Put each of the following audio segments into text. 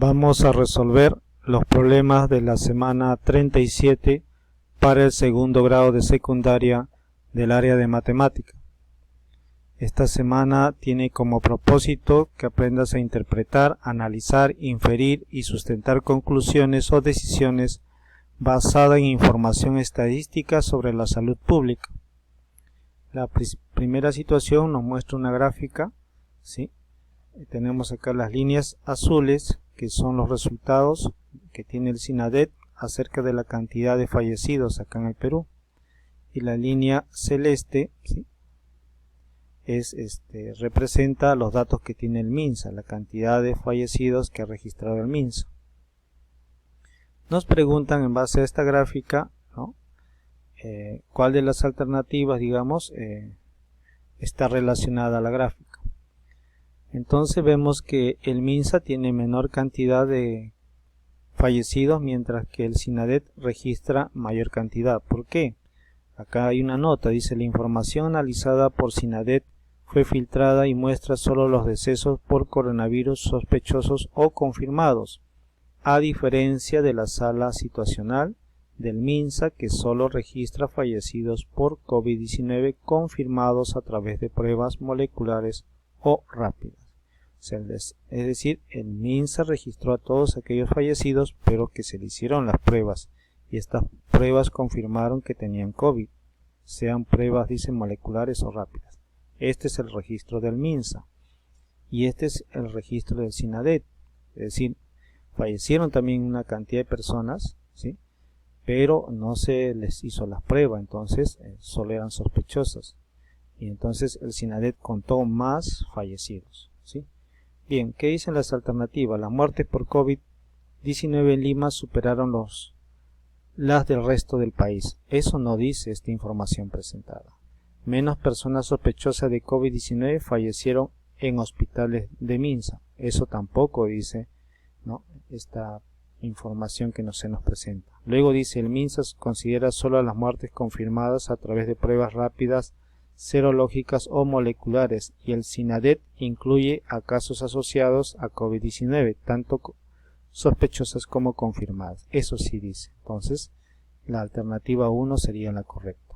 Vamos a resolver los problemas de la semana 37 para el segundo grado de secundaria del área de matemática. Esta semana tiene como propósito que aprendas a interpretar, analizar, inferir y sustentar conclusiones o decisiones basadas en información estadística sobre la salud pública. La primera situación nos muestra una gráfica, ¿sí? Tenemos acá las líneas azules, que son los resultados que tiene el SINADET acerca de la cantidad de fallecidos acá en el Perú. Y la línea celeste, ¿sí?, representa los datos que tiene el MINSA, la cantidad de fallecidos que ha registrado el MINSA. Nos preguntan en base a esta gráfica, ¿no?, cuál de las alternativas, digamos, está relacionada a la gráfica. Entonces vemos que el MINSA tiene menor cantidad de fallecidos, mientras que el SINADET registra mayor cantidad. ¿Por qué? Acá hay una nota, dice: la información analizada por SINADET fue filtrada y muestra solo los decesos por coronavirus sospechosos o confirmados, a diferencia de la sala situacional del MINSA, que solo registra fallecidos por COVID-19 confirmados a través de pruebas moleculares o rápidas. Es decir, el MINSA registró a todos aquellos fallecidos, pero que se le hicieron las pruebas, y estas pruebas confirmaron que tenían COVID, sean pruebas, dicen, moleculares o rápidas. Este es el registro del MINSA, y este es el registro del SINADET. Es decir, fallecieron también una cantidad de personas, ¿sí?, pero no se les hizo las pruebas, entonces solo eran sospechosas, y entonces el SINADET contó más fallecidos, ¿sí? Bien, ¿qué dicen las alternativas? Las muertes por COVID-19 en Lima superaron las del resto del país. Eso no dice esta información presentada. Menos personas sospechosas de COVID-19 fallecieron en hospitales de MINSA. Eso tampoco dice, ¿no?, esta información que se nos presenta. Luego dice: el MINSA considera solo las muertes confirmadas a través de pruebas rápidas, serológicas o moleculares, y el SINADET incluye a casos asociados a COVID-19, tanto sospechosas como confirmadas. Eso sí dice. Entonces, la alternativa 1 sería la correcta.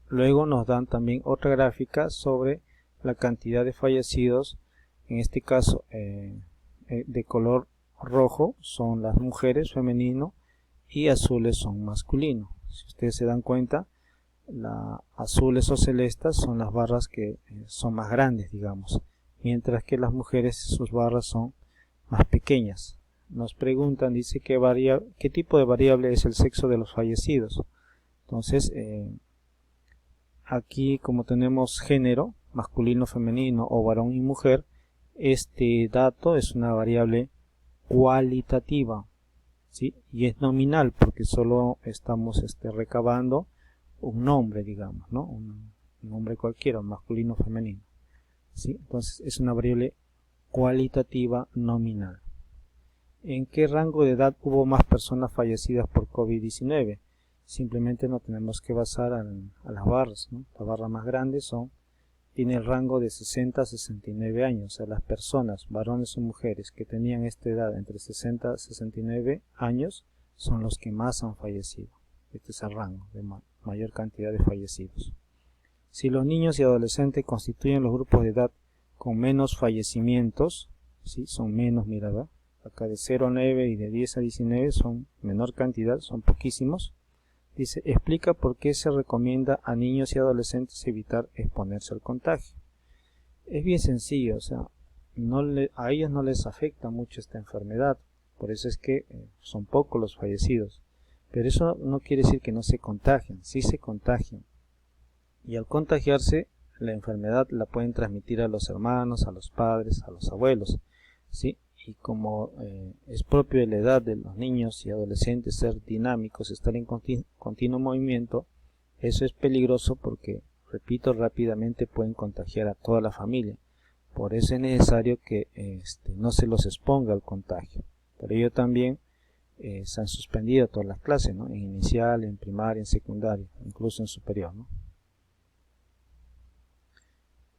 Luego nos dan también otra gráfica sobre la cantidad de fallecidos. En este caso, de color rojo son las mujeres, femenino, y azules son masculino. Si ustedes se dan cuenta, las azules o celestas son las barras que son más grandes, digamos, mientras que las mujeres, sus barras son más pequeñas. Nos preguntan, dice, ¿qué tipo de variable es el sexo de los fallecidos? Entonces, aquí, como tenemos género, masculino, femenino o varón y mujer, este dato es una variable cualitativa, ¿sí?, y es nominal porque solo estamos recabando un nombre, digamos, ¿no?, un nombre cualquiera, masculino o femenino, ¿sí? Entonces es una variable cualitativa nominal. ¿En qué rango de edad hubo más personas fallecidas por COVID-19? Simplemente no tenemos que basar a las barras, ¿no? Las barras más grandes tiene el rango de 60 a 69 años. O sea, las personas, varones o mujeres, que tenían esta edad entre 60 a 69 años son los que más han fallecido. Este es el rango de mayor cantidad de fallecidos. Si los niños y adolescentes constituyen los grupos de edad con menos fallecimientos, ¿sí?, son menos, mira, ¿verdad? Acá de 0 a 9 y de 10 a 19 son menor cantidad, son poquísimos. Dice: explica por qué se recomienda a niños y adolescentes evitar exponerse al contagio. Es bien sencillo, o sea, a ellos no les afecta mucho esta enfermedad, por eso es que son pocos los fallecidos. Pero eso no quiere decir que no se contagien, sí se contagian. Y al contagiarse, la enfermedad la pueden transmitir a los hermanos, a los padres, a los abuelos, ¿sí? Y como es propio de la edad de los niños y adolescentes ser dinámicos, estar en continuo movimiento, eso es peligroso porque, repito, rápidamente pueden contagiar a toda la familia. Por eso es necesario que no se los exponga al contagio. Por ello también se han suspendido todas las clases, ¿no?, en inicial, en primaria, en secundaria, incluso en superior, ¿no?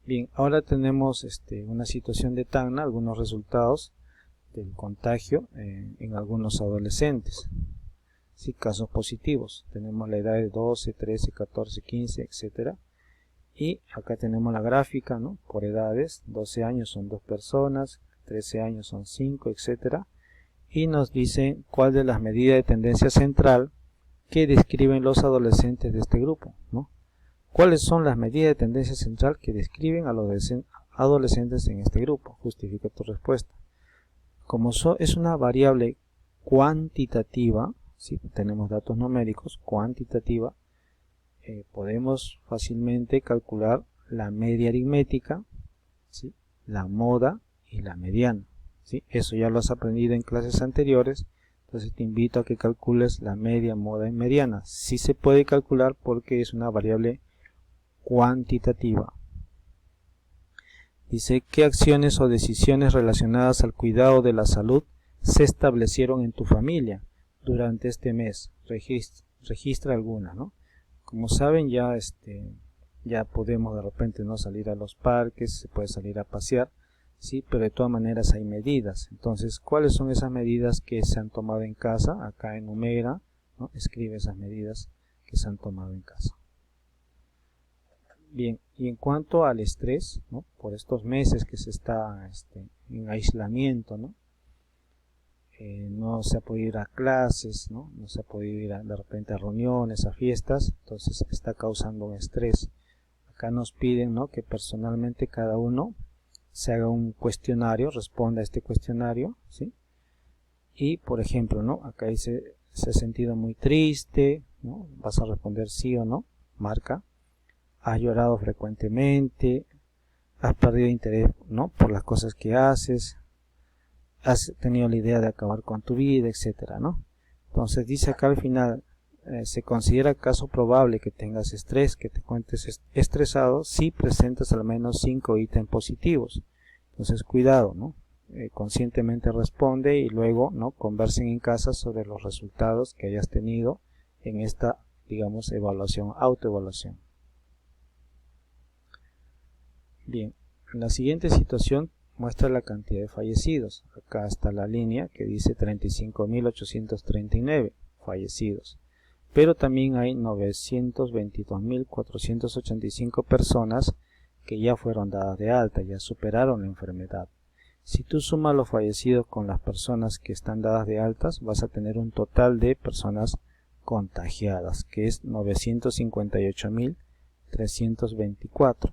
Bien, ahora tenemos una situación de Tacna, algunos resultados del contagio en algunos adolescentes. Sí, casos positivos. Tenemos la edad de 12, 13, 14, 15, etcétera. Y acá tenemos la gráfica, ¿no? Por edades. 12 años son 2 personas, 13 años son 5, etcétera. Y nos dice cuál de las medidas de tendencia central que describen los adolescentes de este grupo, ¿no? ¿Cuáles son las medidas de tendencia central que describen a los adolescentes en este grupo? Justifica tu respuesta. Como es una variable cuantitativa, ¿sí? Tenemos datos numéricos, cuantitativa, podemos fácilmente calcular la media aritmética, ¿sí? La moda y la mediana, ¿sí? Eso ya lo has aprendido en clases anteriores, entonces te invito a que calcules la media, moda y mediana. Sí se puede calcular porque es una variable cuantitativa. Dice, ¿qué acciones o decisiones relacionadas al cuidado de la salud se establecieron en tu familia durante este mes? Registra algunas, ¿no? Como saben, ya podemos de repente no salir a los parques, se puede salir a pasear, sí, pero de todas maneras hay medidas. Entonces, ¿cuáles son esas medidas que se han tomado en casa? Acá enumera, ¿no? Escribe esas medidas que se han tomado en casa. Bien, y en cuanto al estrés, ¿no? Por estos meses que se está en aislamiento, ¿no? No se ha podido ir a clases, ¿no? No se ha podido ir de repente a reuniones, a fiestas, entonces está causando un estrés. Acá nos piden, ¿no? Que personalmente cada uno se haga un cuestionario, responda a este cuestionario, ¿sí? Y por ejemplo, ¿no? Acá dice, se ha sentido muy triste, ¿no? Vas a responder sí o no, marca. Has llorado frecuentemente, has perdido interés, ¿no? Por las cosas que haces, has tenido la idea de acabar con tu vida, etcétera, ¿no? Entonces dice acá al final, se considera caso probable que tengas estrés, que te encuentres estresado si presentas al menos 5 ítems positivos. Entonces cuidado, ¿no? Conscientemente responde y luego, ¿no? Conversen en casa sobre los resultados que hayas tenido en esta, digamos, autoevaluación. Bien, en la siguiente situación muestra la cantidad de fallecidos. Acá está la línea que dice 35.839 fallecidos. Pero también hay 922.485 personas que ya fueron dadas de alta, ya superaron la enfermedad. Si tú sumas los fallecidos con las personas que están dadas de altas, vas a tener un total de personas contagiadas, que es 958.324.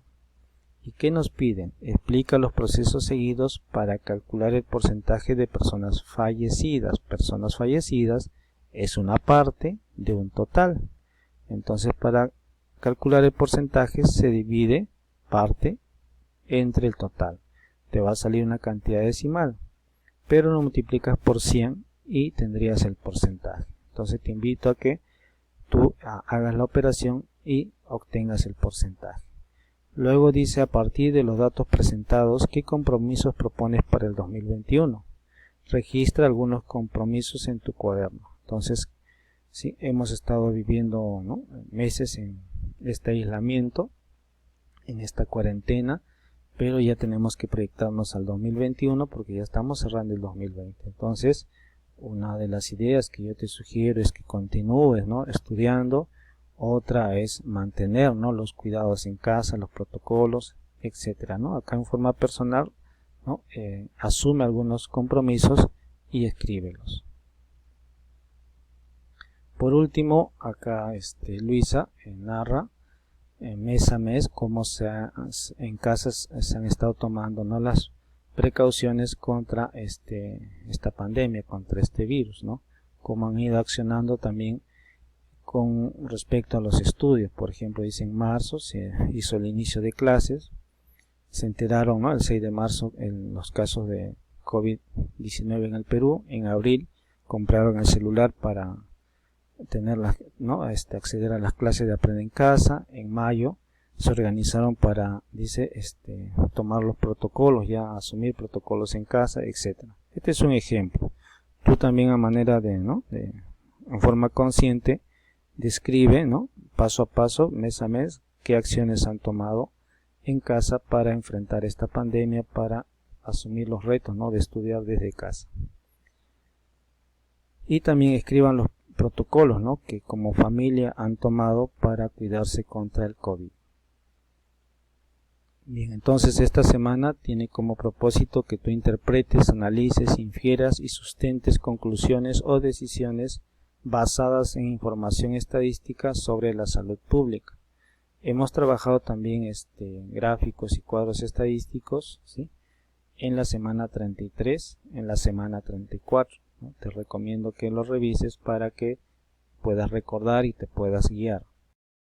¿Y qué nos piden? Explica los procesos seguidos para calcular el porcentaje de personas fallecidas. Personas fallecidas es una parte de un total. Entonces, para calcular el porcentaje se divide parte entre el total. Te va a salir una cantidad decimal, pero lo multiplicas por 100 y tendrías el porcentaje. Entonces te invito a que tú hagas la operación y obtengas el porcentaje. Luego dice, a partir de los datos presentados, ¿qué compromisos propones para el 2021? Registra algunos compromisos en tu cuaderno. Entonces, sí, hemos estado viviendo, ¿no? meses en este aislamiento, en esta cuarentena, pero ya tenemos que proyectarnos al 2021 porque ya estamos cerrando el 2020. Entonces, una de las ideas que yo te sugiero es que continúes, ¿no? estudiando. Otra es mantener, ¿no? los cuidados en casa, los protocolos, etcétera, ¿no? Acá en forma personal, ¿no? Asume algunos compromisos y escríbelos. Por último, acá Luisa narra mes a mes cómo en casas se han estado tomando, ¿no? las precauciones contra esta pandemia, contra este virus, ¿no? Cómo han ido accionando también con respecto a los estudios. Por ejemplo, dice, en marzo se hizo el inicio de clases, se enteraron, ¿no? el 6 de marzo en los casos de COVID-19 en el Perú. En abril compraron el celular para ¿no? acceder a las clases de Aprende en Casa. En mayo se organizaron para, dice, tomar los protocolos, ya asumir protocolos en casa, etcétera. Este es un ejemplo. Tú también, a manera en forma consciente, describe, ¿no? paso a paso, mes a mes, qué acciones han tomado en casa para enfrentar esta pandemia, para asumir los retos, ¿no?, de estudiar desde casa. Y también escriban los protocolos, ¿no?, que como familia han tomado para cuidarse contra el COVID. Bien, entonces esta semana tiene como propósito que tú interpretes, analices, infieras y sustentes conclusiones o decisiones basadas en información estadística sobre la salud pública. Hemos trabajado también gráficos y cuadros estadísticos, ¿sí?, en la semana 33, en la semana 34. ¿no? Te recomiendo que los revises para que puedas recordar y te puedas guiar.